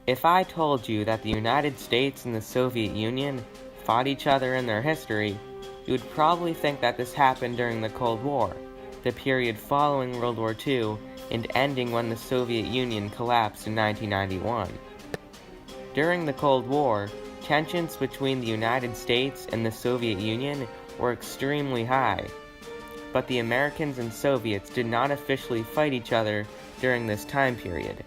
If I told you that the United States and the Soviet Union fought each other in their history, you would probably think that this happened during the Cold War, the period following World War II and ending when the Soviet Union collapsed in 1991. During the Cold War, tensions between the United States and the Soviet Union were extremely high, but the Americans and Soviets did not officially fight each other during this time period.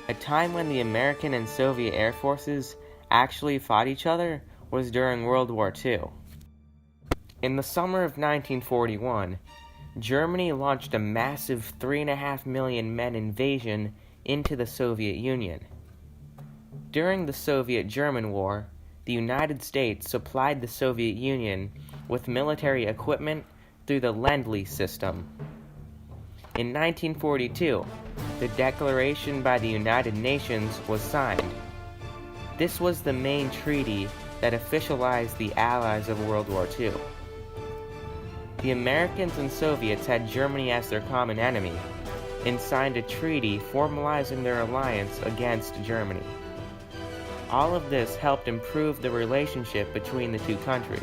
A time when the American and Soviet air forces actually fought each other was during World War II. In the summer of 1941, Germany launched a massive 3.5 million men invasion into the Soviet Union. During the Soviet-German War, the United States supplied the Soviet Union with military equipment through the Lend-Lease system. In 1942, the Declaration by the United Nations was signed. This was the main treaty that officialized the Allies of World War II. The Americans and Soviets had Germany as their common enemy and signed a treaty formalizing their alliance against Germany. All of this helped improve the relationship between the two countries.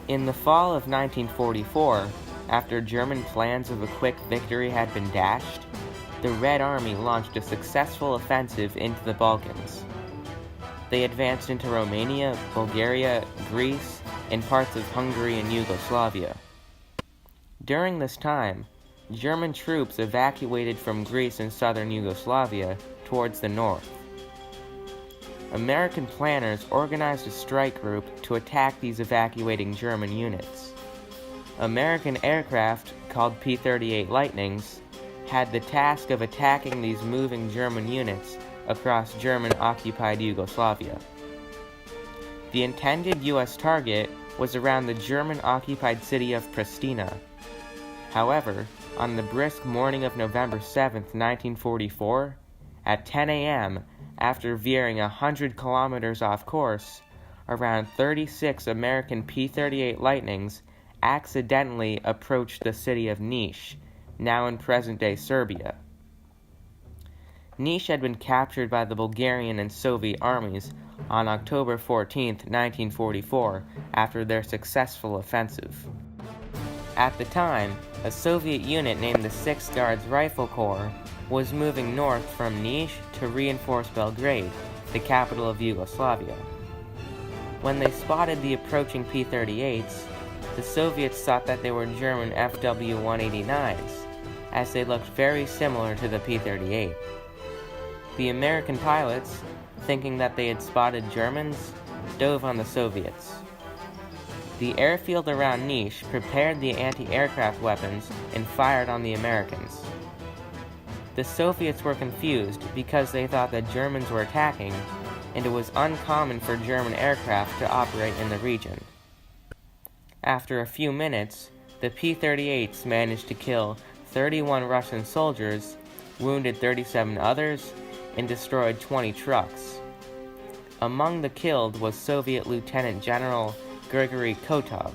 In the fall of 1944, after German plans of a quick victory had been dashed, the Red Army launched a successful offensive into the Balkans. They advanced into Romania, Bulgaria, Greece, and parts of Hungary and Yugoslavia. During this time, German troops evacuated from Greece and southern Yugoslavia towards the north. American planners organized a strike group to attack these evacuating German units. American aircraft, called P-38 Lightnings, had the task of attacking these moving German units across German-occupied Yugoslavia. The intended U.S. target was around the German-occupied city of Pristina. However, on the brisk morning of November 7, 1944, at 10 a.m., after veering 100 kilometers off course, around 36 American P-38 Lightnings accidentally approached the city of Niš, now in present-day Serbia. Niš had been captured by the Bulgarian and Soviet armies on October 14, 1944, after their successful offensive. At the time, a Soviet unit named the 6th Guards Rifle Corps was moving north from Niš to reinforce Belgrade, the capital of Yugoslavia. When they spotted the approaching P-38s, the Soviets thought that they were German FW-189s, as they looked very similar to the P-38. The American pilots, thinking that they had spotted Germans, dove on the Soviets. The airfield around Niš prepared the anti-aircraft weapons and fired on the Americans. The Soviets were confused because they thought that Germans were attacking, and it was uncommon for German aircraft to operate in the region. After a few minutes, the P-38s managed to kill 31 Russian soldiers, wounded 37 others, and destroyed 20 trucks. Among the killed was Soviet Lieutenant General Grigory Kotov.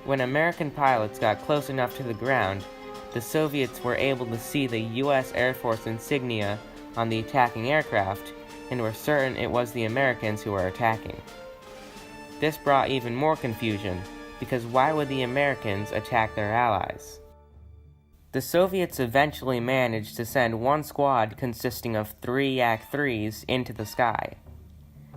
When American pilots got close enough to the ground, the Soviets were able to see the U.S. Air Force insignia on the attacking aircraft and were certain it was the Americans who were attacking. This brought even more confusion, because why would the Americans attack their allies? The Soviets eventually managed to send one squad consisting of 3 Yak-3s into the sky.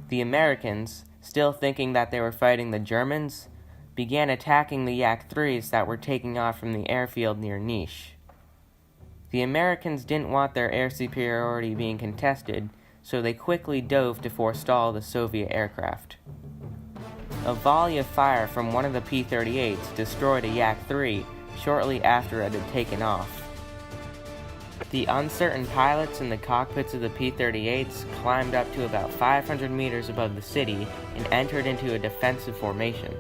The Americans, still thinking that they were fighting the Germans, began attacking the Yak-3s that were taking off from the airfield near Niš. The Americans didn't want their air superiority being contested, so they quickly dove to forestall the Soviet aircraft. A volley of fire from one of the P-38s destroyed a Yak-3 shortly after it had taken off. The uncertain pilots in the cockpits of the P-38s climbed up to about 500 meters above the city and entered into a defensive formation.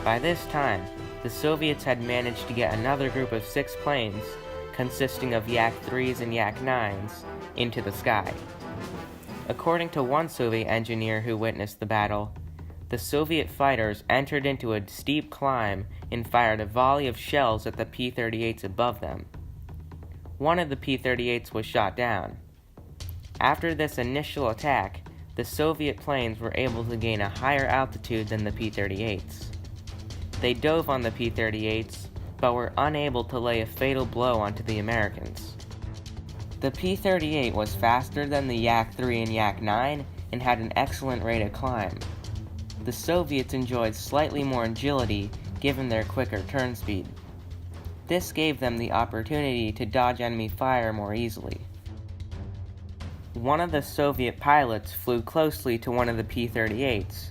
By this time, the Soviets had managed to get another group of 6 planes, consisting of Yak-3s and Yak-9s, into the sky. According to one Soviet engineer who witnessed the battle, the Soviet fighters entered into a steep climb and fired a volley of shells at the P-38s above them. one of the P-38s was shot down. After this initial attack, the Soviet planes were able to gain a higher altitude than the P-38s. They dove on the P-38s, but were unable to lay a fatal blow onto the Americans. The P-38 was faster than the Yak-3 and Yak-9 and had an excellent rate of climb. The Soviets enjoyed slightly more agility given their quicker turn speed. This gave them the opportunity to dodge enemy fire more easily. One of the Soviet pilots flew closely to one of the P-38s,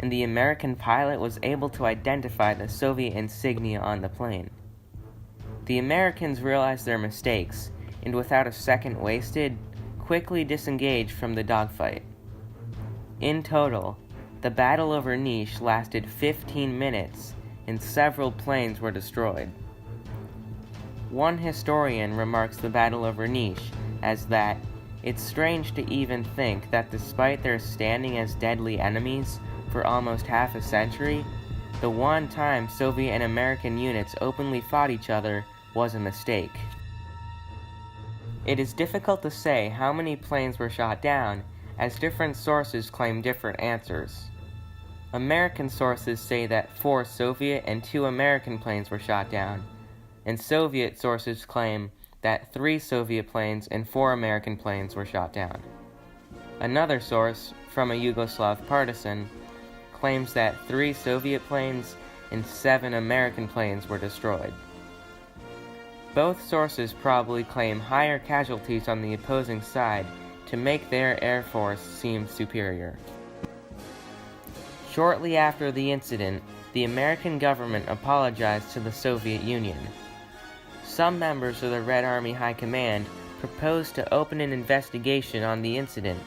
and the American pilot was able to identify the Soviet insignia on the plane. The Americans realized their mistakes, and without a second wasted, quickly disengaged from the dogfight. In total, the Battle of Verniche lasted 15 minutes, and several planes were destroyed. One historian remarks the Battle of Verniche as that, "It's strange to even think that despite their standing as deadly enemies for almost half a century, the one time Soviet and American units openly fought each other was a mistake." It is difficult to say how many planes were shot down, as different sources claim different answers. American sources say that 4 Soviet and 2 American planes were shot down, and Soviet sources claim that 3 Soviet planes and 4 American planes were shot down. Another source, from a Yugoslav partisan, claims that 3 Soviet planes and 7 American planes were destroyed. Both sources probably claim higher casualties on the opposing side to make their air force seem superior. Shortly after the incident, the American government apologized to the Soviet Union. Some members of the Red Army High Command proposed to open an investigation on the incident.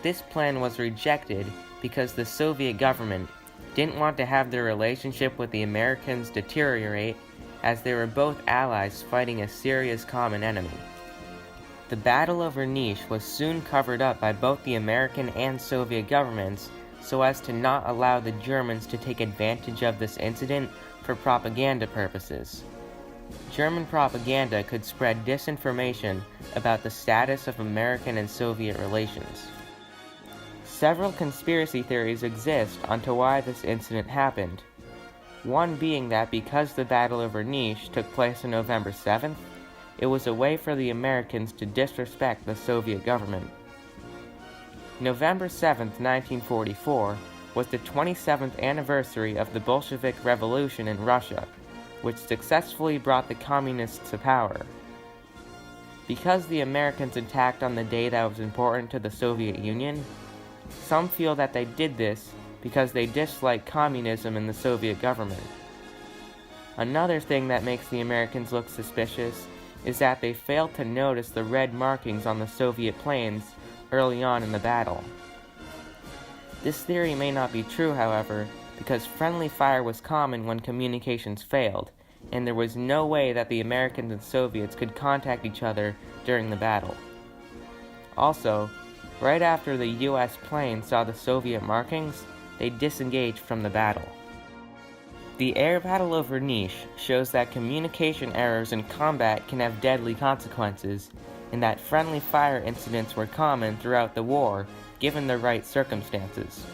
This plan was rejected because the Soviet government didn't want to have their relationship with the Americans deteriorate, as they were both allies fighting a serious common enemy. The Battle of Verniche was soon covered up by both the American and Soviet governments so as to not allow the Germans to take advantage of this incident for propaganda purposes. German propaganda could spread disinformation about the status of American and Soviet relations. Several conspiracy theories exist onto why this incident happened. One being that because the Battle of Verniche took place on November 7th, it was a way for the Americans to disrespect the Soviet government. November 7th, 1944, was the 27th anniversary of the Bolshevik Revolution in Russia, which successfully brought the communists to power. Because the Americans attacked on the day that was important to the Soviet Union, some feel that they did this because they dislike communism in the Soviet government. Another thing that makes the Americans look suspicious is that they failed to notice the red markings on the Soviet planes early on in the battle. This theory may not be true, however, because friendly fire was common when communications failed, and there was no way that the Americans and Soviets could contact each other during the battle. Also, right after the US plane saw the Soviet markings, they disengaged from the battle. The air battle of Verniche shows that communication errors in combat can have deadly consequences, and that friendly fire incidents were common throughout the war, given the right circumstances.